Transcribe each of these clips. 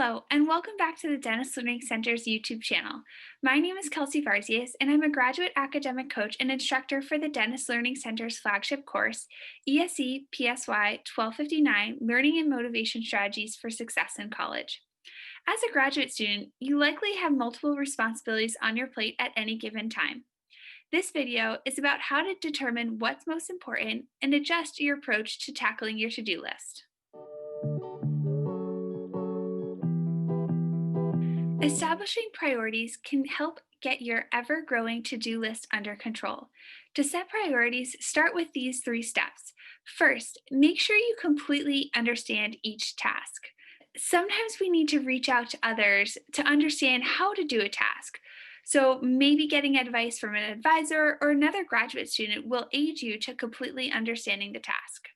Hello, and welcome back to the Dentist Learning Center's YouTube channel. My name is Kelsey, and I'm a graduate academic coach and instructor for the Dentist Learning Center's flagship course, ESEPSY 1259 Learning and Motivation Strategies for Success in College. As a graduate student, you likely have multiple responsibilities on your plate at any given time. This video is about how to determine what's most important and adjust your approach to tackling your to-do list. Establishing priorities can help get your ever-growing to-do list under control. To set priorities, start with these 3 steps. First, make sure you completely understand each task. Sometimes we need to reach out to others to understand how to do a task. So maybe getting advice from an advisor or another graduate student will aid you to completely understanding the task.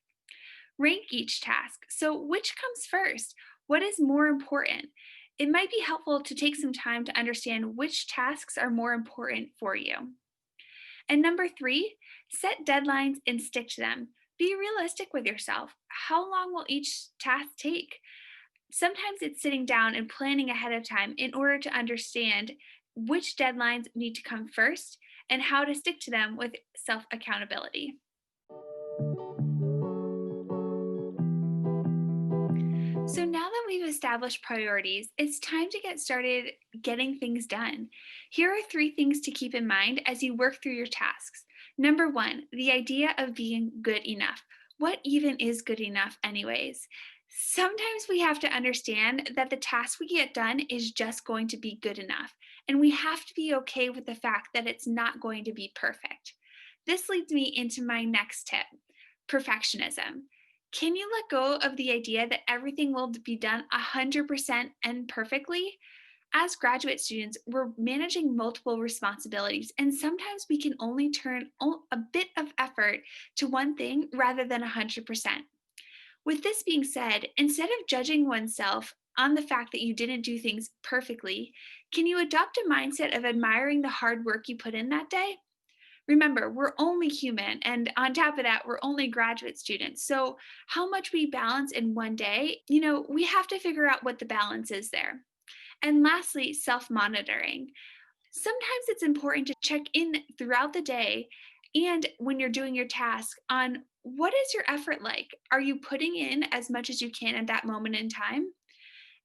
Rank each task. So which comes first? What is more important? It might be helpful to take some time to understand which tasks are more important for you. And number 3, set deadlines and stick to them. Be realistic with yourself. How long will each task take? Sometimes it's sitting down and planning ahead of time in order to understand which deadlines need to come first and how to stick to them with self-accountability. So now that we've established priorities, it's time to get started getting things done. Here are 3 things to keep in mind as you work through your tasks. Number 1, the idea of being good enough. What even is good enough anyways? Sometimes we have to understand that the task we get done is just going to be good enough, and we have to be okay with the fact that it's not going to be perfect. This leads me into my next tip, perfectionism. Can you let go of the idea that everything will be done 100% and perfectly? As graduate students, we're managing multiple responsibilities, and sometimes we can only turn a bit of effort to one thing rather than 100%. With this being said, instead of judging oneself on the fact that you didn't do things perfectly, can you adopt a mindset of admiring the hard work you put in that day? Remember, we're only human, and on top of that, we're only graduate students. So, how much we balance in one day, we have to figure out what the balance is there. And lastly, self monitoring. Sometimes it's important to check in throughout the day and when you're doing your task on what is your effort like? Are you putting in as much as you can at that moment in time?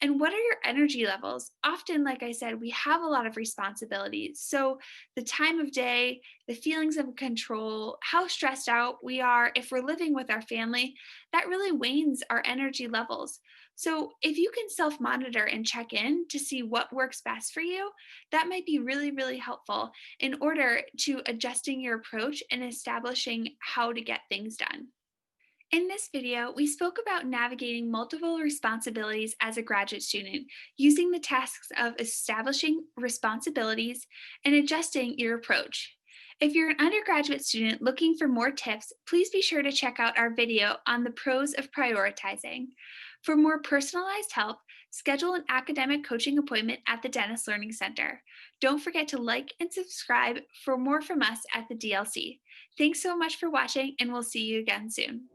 And what are your energy levels? Often, like I said, we have a lot of responsibilities. So, the time of day, the feelings of control, how stressed out we are, if we're living with our family, that really wanes our energy levels. So, if you can self monitor and check in to see what works best for you, that might be really, really helpful in order to adjusting your approach and establishing how to get things done. In this video, we spoke about navigating multiple responsibilities as a graduate student, using the tasks of establishing responsibilities and adjusting your approach. If you're an undergraduate student looking for more tips, please be sure to check out our video on the pros of prioritizing. For more personalized help, schedule an academic coaching appointment at the Dentist Learning Center. Don't forget to like and subscribe for more from us at the DLC. Thanks so much for watching, and we'll see you again soon.